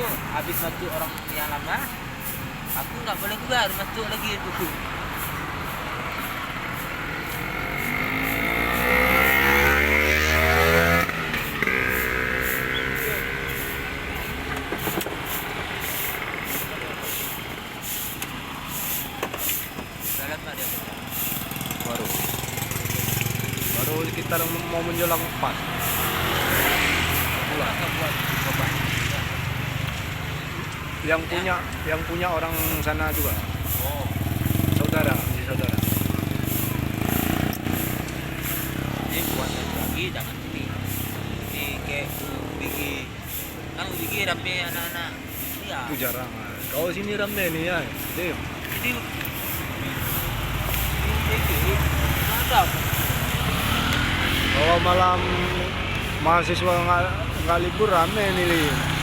habis masuk orang yang lama, aku nggak boleh keluar, masuk lagi itu. Dalam nggak dia? baru baru kita mau menjelang 4 bulan. Masa buat coba. Yang punya orang sana juga, Oh, saudara, masih saudara. ini buat lagi jangan ini. Ini kayak bigi, kan bigi rame anak-anak. Iya. Itu jarang. Kau sini rame nih ya, Dim. Jadi bigi ada. Kalau malam mahasiswa nggak libur rame nih, Lim.